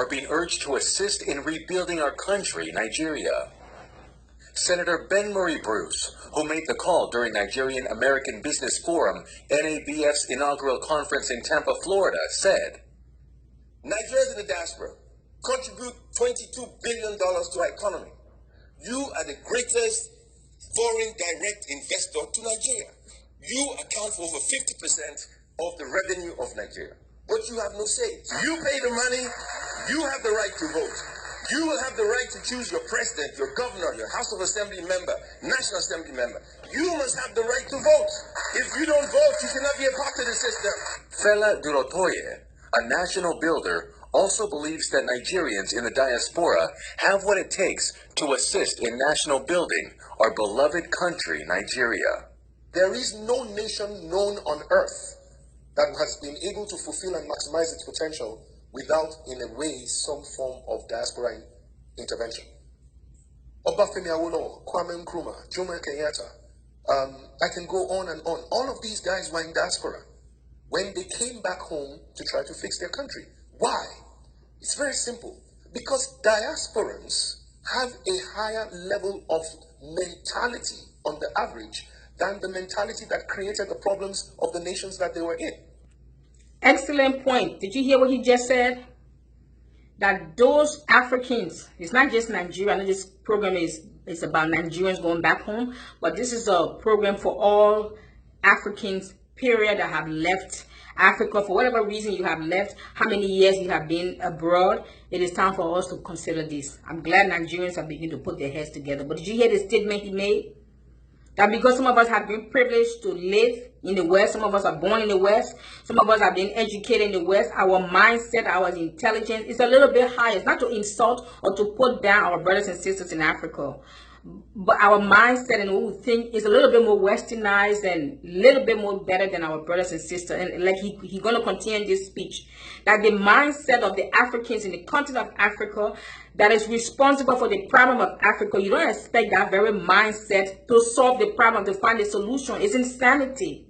are being urged to assist in rebuilding our country, Nigeria. Senator Ben Murray Bruce, who made the call during Nigerian American Business Forum, NABF's inaugural conference in Tampa, Florida, said, Nigerians in the diaspora contribute $22 billion to our economy. You are the greatest foreign direct investor to Nigeria. You account for over 50% of the revenue of Nigeria. But you have no say. You pay the money, you have the right to vote. You will have the right to choose your president, your governor, your House of Assembly member, National Assembly member. You must have the right to vote. If you don't vote, you cannot be a part of the system. Fela Durotoye, a national builder, also believes that Nigerians in the diaspora have what it takes to assist in national building our beloved country, Nigeria. There is no nation known on earth that has been able to fulfill and maximize its potential without, in a way, some form of diaspora intervention. Obafemi Awolowo, Kwame Nkrumah, Jomo Kenyatta, I can go on and on. All of these guys were in diaspora when they came back home to try to fix their country. Why? It's very simple. Because diasporans have a higher level of mentality on the average than the mentality that created the problems of the nations that they were in. Excellent point. Did you hear what he just said? That those Africans, it's not just Nigeria. I know this program is about Nigerians going back home, but this is a program for all Africans, period, that have left Africa for whatever reason you have left, how many years you have been abroad. It is time for us to consider this. I'm glad Nigerians are beginning to put their heads together. But did you hear the statement he made? That because some of us have been privileged to live in the West, some of us are born in the West, some of us have been educated in the West, our mindset, our intelligence is a little bit higher. It's not to insult or to put down our brothers and sisters in Africa, but our mindset and what we think is a little bit more westernized and a little bit more better than our brothers and sisters. And like he's going to continue this speech, that the mindset of the Africans in the continent of Africa that is responsible for the problem of Africa, you don't expect that very mindset to solve the problem, to find a solution. It's insanity.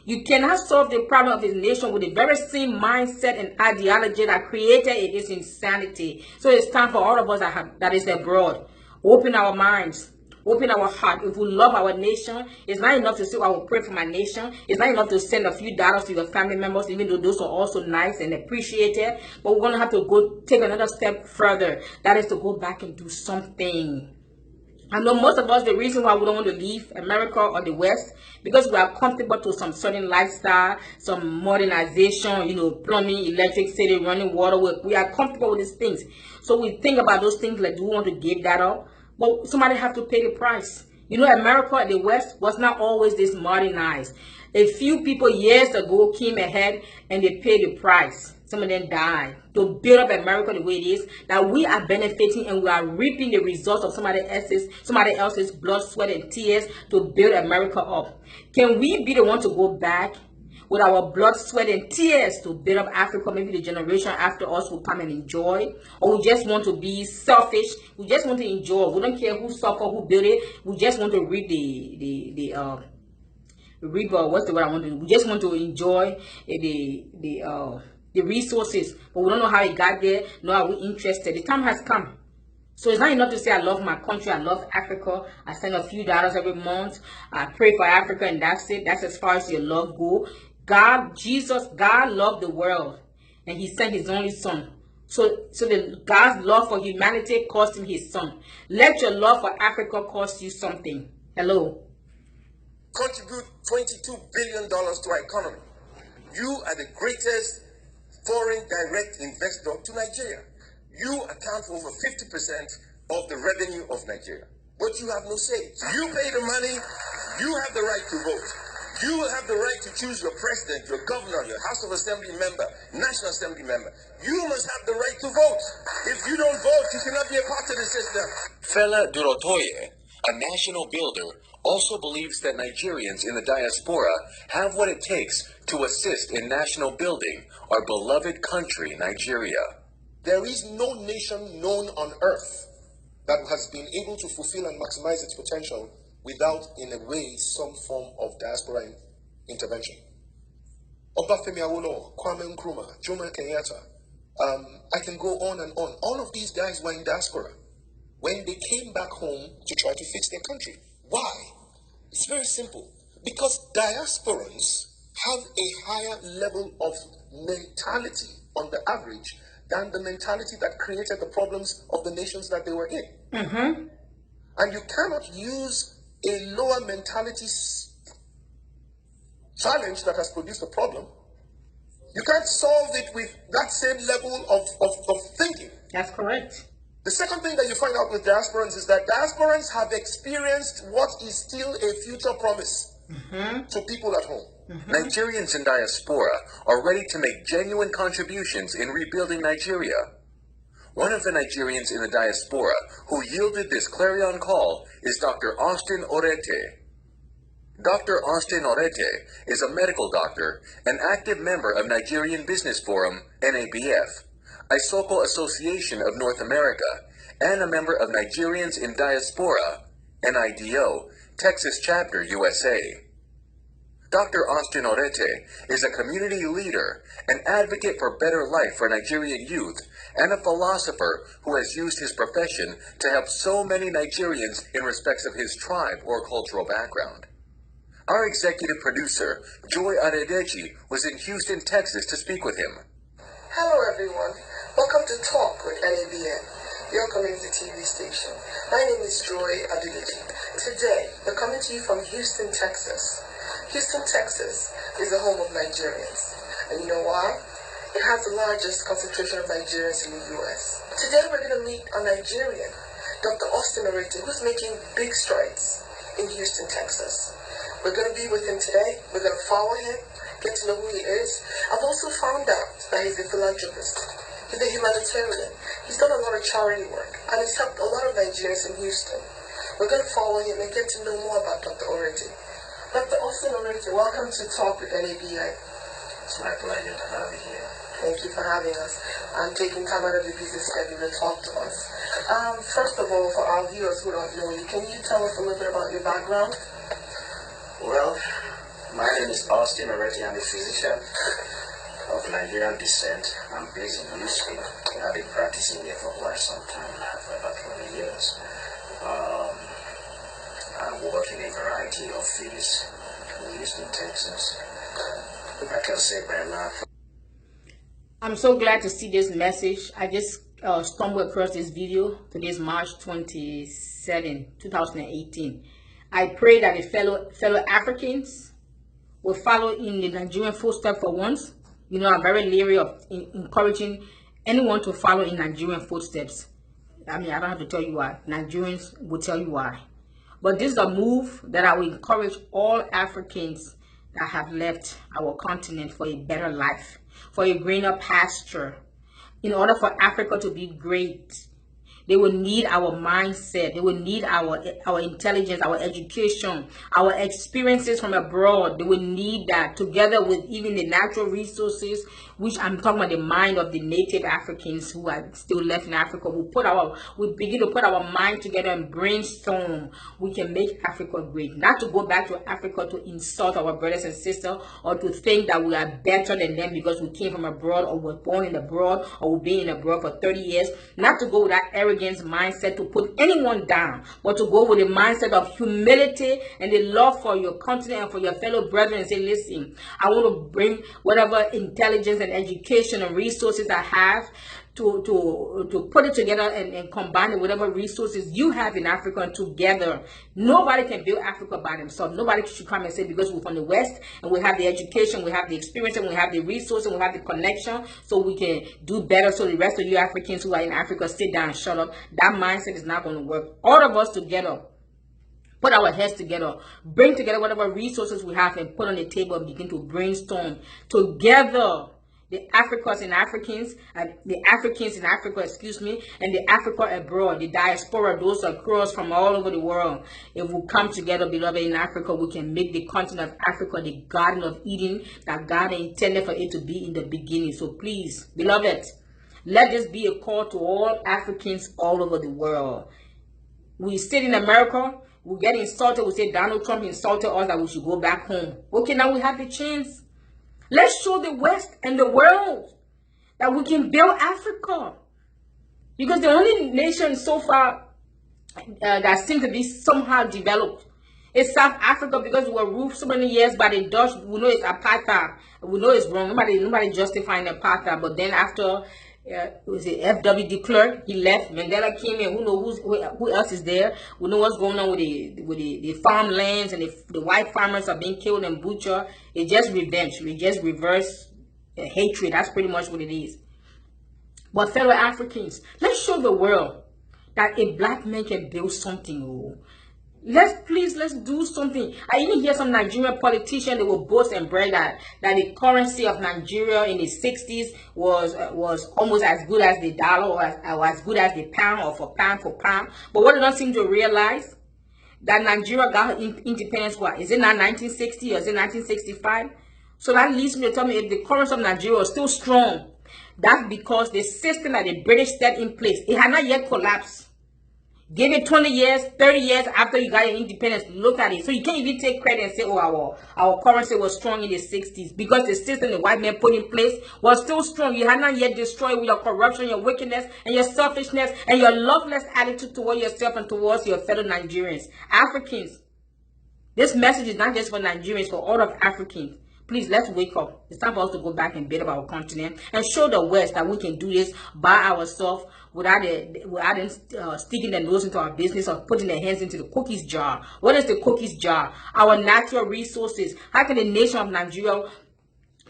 You cannot solve the problem of this nation with the very same mindset and ideology that created it. Is insanity. So it's time for all of us that is abroad. Open our minds, open our heart. If we love our nation, it's not enough to say, I will pray for my nation. It's not enough to send a few dollars to your family members, even though those are also nice and appreciated. But we're going to have to go take another step further. That is to go back and do something. I know most of us, the reason why we don't want to leave America or the West, because we are comfortable to some certain lifestyle, some modernization, plumbing, electricity, running water. We are comfortable with these things. So we think about those things like, do we want to give that up? But somebody have to pay the price. America and the West was not always this modernized. A few people years ago came ahead and they paid the price. Some of them died to build up America the way it is. That we are benefiting and we are reaping the results of somebody else's blood, sweat, and tears to build America up. Can we be the one to go back with our blood, sweat, and tears to build up Africa? Maybe the generation after us will come and enjoy, or we just want to be selfish. We just want to enjoy. We don't care who suffered, who built it. We just want to reap what's the word I want to do? We just want to enjoy the resources, but we don't know how it got there, nor are we interested. The time has come. So it's not enough to say, I love my country, I love Africa, I send a few dollars every month, I pray for Africa, and that's it. That's as far as your love goes. God loved the world, and he sent his only son. So God's love for humanity cost him his son. Let your love for Africa cost you something. Hello? Contribute $22 billion to our economy. You are the greatest foreign direct investor to Nigeria. You account for over 50% of the revenue of Nigeria. But you have no say. You pay the money, you have the right to vote. You will have the right to choose your president, your governor, your House of Assembly member, National Assembly member. You must have the right to vote. If you don't vote, you cannot be a part of the system. Fela Durotoye, a national builder, also believes that Nigerians in the diaspora have what it takes to assist in national building our beloved country, Nigeria. There is no nation known on earth that has been able to fulfill and maximize its potential without, in a way, some form of diaspora intervention. Obafemi Awolowo, Kwame Nkrumah, Jomo Kenyatta, I can go on and on. All of these guys were in diaspora when they came back home to try to fix their country. Why? It's very simple. Because diasporans have a higher level of mentality on the average than the mentality that created the problems of the nations that they were in. And you cannot use a lower mentality challenge that has produced a problem. You can't solve it with that same level of thinking. That's correct. The second thing that you find out with diasporans is that diasporans have experienced what is still a future promise to people at home. Nigerians in diaspora are ready to make genuine contributions in rebuilding Nigeria. One of the Nigerians in the diaspora who yielded this clarion call is Dr. Austin Orete. Dr. Austin Orete is a medical doctor, an active member of Nigerian Business Forum, NABF, Isoko Association of North America, and a member of Nigerians in Diaspora, NIDO, Texas Chapter, USA. Dr. Austin Orete is a community leader, an advocate for better life for Nigerian youth, and a philosopher who has used his profession to help so many Nigerians in respects of his tribe or cultural background. Our executive producer, Joy Adedeji, was in Houston, Texas to speak with him. Hello everyone, welcome to Talk with NABN, your community TV station. My name is Joy Adedeji. Today, we're coming to you from Houston, Texas. Houston, Texas is the home of Nigerians. And you know why? It has the largest concentration of Nigerians in the U.S. Today we're going to meet a Nigerian, Dr. Austin Orete, who's making big strides in Houston, Texas. We're going to be with him today. We're going to follow him, get to know who he is. I've also found out that he's a philanthropist. He's a humanitarian. He's done a lot of charity work, and he's helped a lot of Nigerians in Houston. We're going to follow him and get to know more about Dr. Orete. Dr. Austin Orete, welcome to Talk with NABI. It's my pleasure to have you here. Thank you for having us and taking time out of your busy schedule to talk to us. First of all, for our viewers who don't know you, can you tell us a little bit about your background? Well, my name is Austin Orete. I'm a physician of Nigerian descent. I'm based in Houston. I've been practicing here for quite some time now, for about 20 years. I work in a variety of fields in Houston, Texas. I can say by now. I'm so glad to see this message. I just stumbled across this video. Today is March 27, 2018. I pray that the fellow Africans will follow in the Nigerian footsteps for once. You know, I'm very leery of encouraging anyone to follow in Nigerian footsteps. I mean, I don't have to tell you why. Nigerians will tell you why. But this is a move that I will encourage all Africans that have left our continent for a better life, for a greener pasture. In order for Africa to be great, they will need our mindset. They will need our intelligence, our education, our experiences from abroad. They will need that together with even the natural resources, which I'm talking about the mind of the native Africans who are still left in Africa. We begin to put our mind together and brainstorm. We can make Africa great. Not to go back to Africa to insult our brothers and sisters or to think that we are better than them because we came from abroad or were born in abroad or we've been in abroad for 30 years. Not to go with that arrogance mindset to put anyone down, but to go with a mindset of humility and the love for your continent and for your fellow brethren and say, listen, I want to bring whatever intelligence and education and resources I have to put it together and combine it with whatever resources you have in Africa, and together. Nobody can build Africa by themselves. Nobody should come and say because we're from the West and we have the education, we have the experience, and we have the resources, and we have the connection, so we can do better. So the rest of you Africans who are in Africa, sit down and shut up. That mindset is not going to work. All of us together, put our heads together, bring together whatever resources we have and put on the table and begin to brainstorm together. The Africans in Africa, and the Africa abroad, the diaspora, those across from all over the world. If we come together, beloved, in Africa, we can make the continent of Africa the Garden of Eden that God intended for it to be in the beginning. So please, beloved, let this be a call to all Africans all over the world. We sit in America, we get insulted, we say Donald Trump insulted us that we should go back home. Okay, now we have the chance. Let's show the West and the world that we can build Africa. Because the only nation so far that seems to be somehow developed is South Africa, because we were ruled so many years by the Dutch. We know it's apartheid. We know it's wrong. Nobody justifying apartheid. But then after was it F.W. de Klerk, he left. Mandela came in. Who else is there? We know what's going on with the farmlands, and the white farmers are being killed and butchered. It's just revenge. We just reverse hatred. That's pretty much what it is. But fellow Africans, let's show the world that a black man can build something. Oh. Let's do something. I even hear some Nigerian politicians, they will boast and brag that the currency of Nigeria in the 60s was almost as good as the dollar, or as good as the pound, or for pound. But what they don't seem to realize, that Nigeria got independence, what is it now, 1960 or is it 1965? So that leads me to tell me, if the currency of Nigeria is still strong, that's because the system that the British set in place, it had not yet collapsed. Give it 20 years, 30 years after you got your independence, look at it. So you can't even take credit and say, oh, our currency was strong in the 60s, because the system the white man put in place was still strong. You had not yet destroyed with your corruption, your wickedness, and your selfishness, and your loveless attitude toward yourself and towards your fellow Nigerians. Africans, this message is not just for Nigerians, for all of Africans. Please, let's wake up. It's time for us to go back and build up our continent and show the West that we can do this by ourselves without them sticking their nose into our business or putting their hands into the cookies jar. What is the cookies jar? Our natural resources. How can the nation of Nigeria,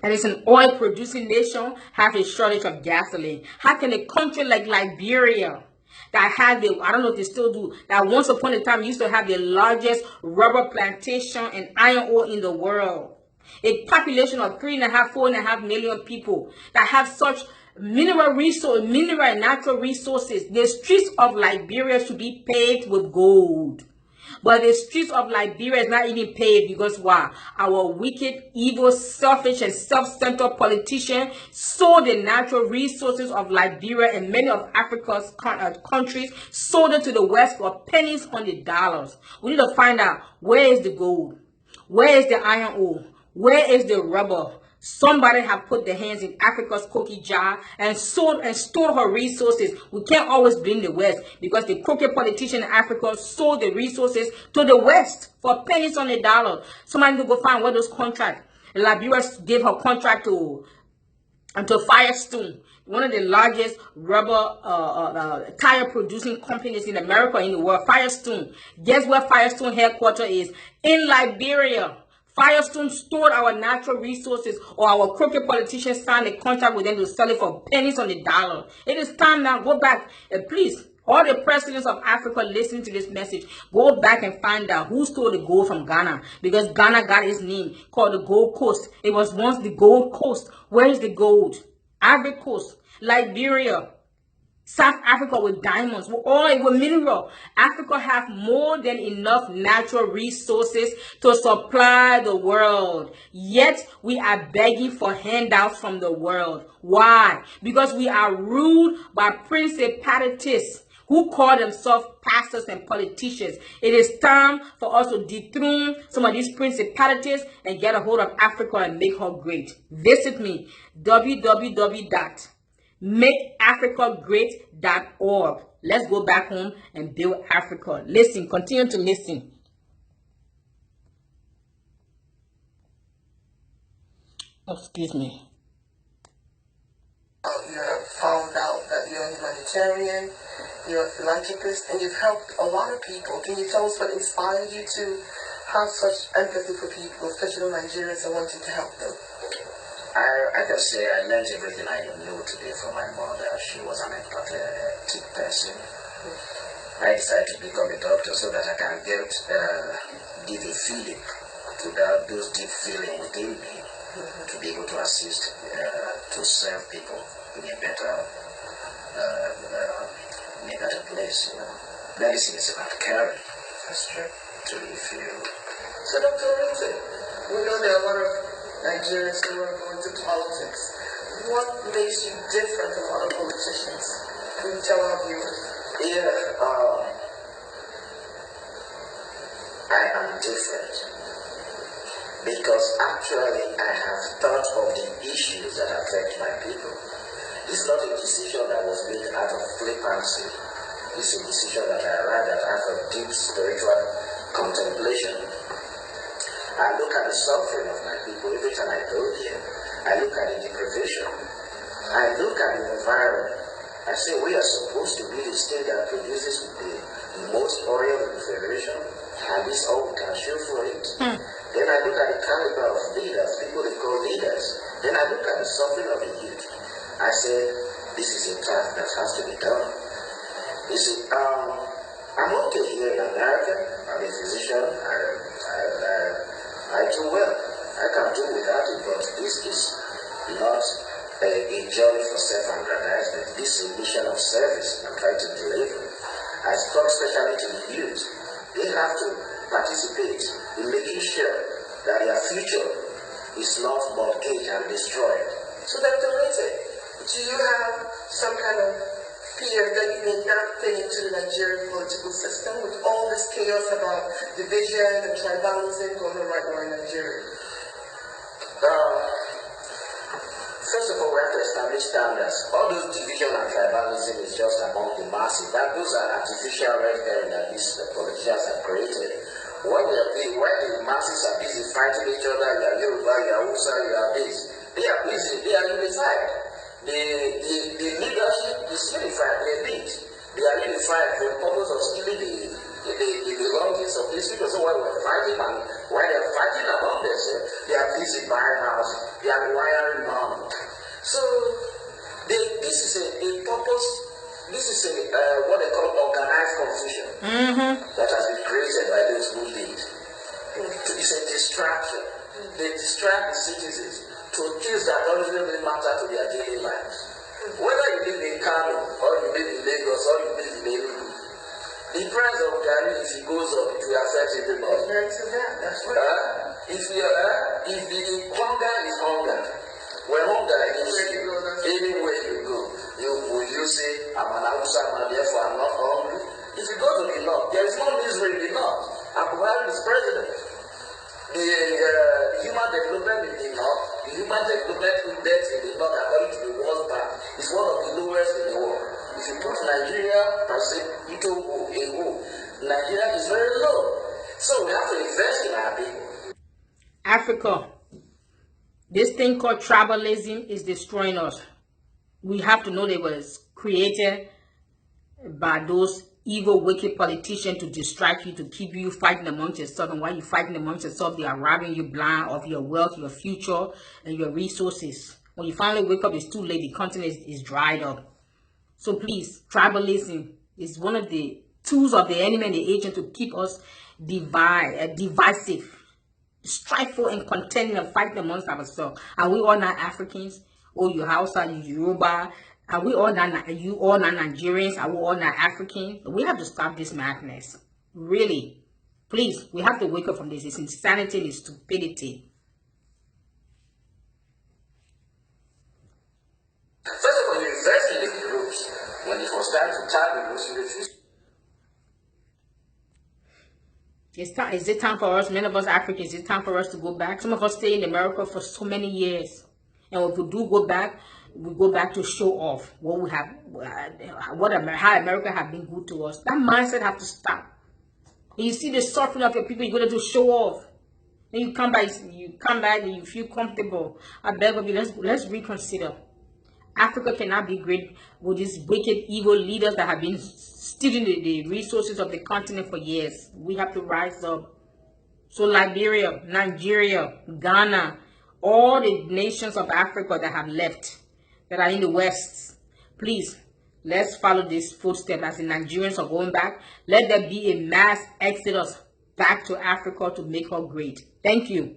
and it's an oil-producing nation, have a shortage of gasoline? How can a country like Liberia, that had I don't know if they still do, that once upon a time used to have the largest rubber plantation and iron ore in the world, a population of 4.5 million people, that have such mineral and natural resources, the streets of Liberia should be paved with gold. But the streets of Liberia is not even paved because why? Our wicked, evil, selfish, and self-centered politicians sold the natural resources of Liberia and many of Africa's countries, sold it to the West for pennies on the dollars. We need to find out, where is the gold? Where is the iron ore? Where is the rubber? Somebody have put their hands in Africa's cookie jar and sold and stored her resources. We can't always blame the West, because the crooked politician in Africa sold the resources to the West for pennies on the dollar. Somebody need to go find what those contracts. Liberia gave her contract to Firestone, one of the largest rubber tire producing companies in America, in the world. Firestone. Guess where Firestone headquarters is? In Liberia. Firestone stored our natural resources, or our crooked politicians signed a contract with them to sell it for pennies on the dollar. It is time now. Go back and please, all the presidents of Africa listening to this message, go back and find out who stole the gold from Ghana, because Ghana got its name called the Gold Coast. It was once the Gold Coast. Where is the gold? Ivory Coast, Liberia, South Africa with diamonds, with oil, with mineral. Africa have more than enough natural resources to supply the world. Yet we are begging for handouts from the world. Why? Because we are ruled by principalities who call themselves pastors and politicians. It is time for us to dethrone some of these principalities and get a hold of Africa and make her great. Visit me, www.makeafricagreat.org. Let's go back home and build Africa. Listen, continue to listen. Excuse me. You have found out that you're a humanitarian, you're a philanthropist, and you've helped a lot of people. Can you tell us what inspired you to have such empathy for people, especially Nigerians, and wanting to help them? I can say I learned everything I knew today from my mother. She was an empathetic person. I decided to become a doctor so that I can give a feeling to those deep feelings within me, to be able to assist, to serve people in a better place. Medicine is about caring. That's true. To feel. So, Dr. Rinze, we know there are a lot of Nigerians who are going to politics. What makes you different from other politicians? Can you tell our viewers? Yeah, I am different because actually I have thought of the issues that affect my people. This is not a decision that was made out of flippancy. This is a decision that I arrived at after deep spiritual contemplation. I look at the suffering of my people every time I go here. I look at the deprivation. I look at the environment. I say we are supposed to be the state that produces the most oil in the Federation, and this all we can show for it. Then I look at the caliber of leaders, people they call leaders. Then I look at the suffering of the youth. I say, this is a task that has to be done. You see, I'm okay here in America. I'm a physician. I do well. I can do without it, but this is not a journey for self-aggrandizement. This is a mission of service I'm trying to deliver. I talk especially to the youth. They have to participate in making sure that their future is not mortgaged and destroyed. So, Dr. Lete, do you have some kind of fear that you may not fit into the Nigerian political system with all this chaos about division and tribalism going on right now in Nigeria? First of all, we have to establish standards. All those division and tribalism is just among the masses. Those are artificial red herring that these politicians have created. When the masses are busy fighting each other, you are Yoruba, you are Hausa, you are this, they are busy, they are unified. The leadership is unified, they meet. They are unified for the purpose of stealing the belongings of these people. So while we're fighting and while they're fighting among themselves, they are busy buying houses, they are wiring money. So this is a purpose, this is what they call organized confusion that has been created by those who lead. It's a distraction. They distract the citizens to things that don't really matter to their daily lives. Whether you live in Kano, or you live in Lagos, or you live in Enugu, the price of Gary, if it goes up, it will affect everybody. That's right. If the hunger is hunger, when hunger is anywhere you go, you say, I'm an Hausa man, therefore I'm not hungry. If you go to the north, there is no misery in the north. And Buhari is president. The human development in the north, the human development index in the north, according to the World Bank, is one of the lowest in the world. If you put Nigeria per se into a whole, Nigeria is very low. So we have to invest in our people. Africa, this thing called tribalism is destroying us. We have to know that it was created by those evil, wicked politicians to distract you, to keep you fighting amongst yourself. And while you're fighting amongst yourself, they are robbing you blind of your wealth, your future, and your resources. When you finally wake up, it's too late. The continent is dried up. So please, tribalism is one of the tools of the enemy and the agent to keep us divisive, strifeful, and contending and fighting amongst ourselves. Are we all not Africans? Oh, you Hausa, you Yoruba. Are we all not, you all not Nigerians? Are we all not African? We have to stop this madness. Really. Please, we have to wake up from this. It's insanity, it's stupidity. First of all, you invest in the groups. When it was time to target those, you refuse. Is it time for us, many of us Africans, is it time for us to go back? Some of us stay in America for so many years. And if we do go back, we go back to show off what we have, how America have been good to us. That mindset have to stop. And you see the suffering of your people, you go to show off. Then you come back and you feel comfortable. I beg of you, let's reconsider. Africa cannot be great with these wicked, evil leaders that have been stealing the resources of the continent for years. We have to rise up. So Liberia, Nigeria, Ghana, all the nations of Africa that have left, that are in the West, please, let's follow this footstep as the Nigerians are going back. Let there be a mass exodus back to Africa to make her great. Thank you.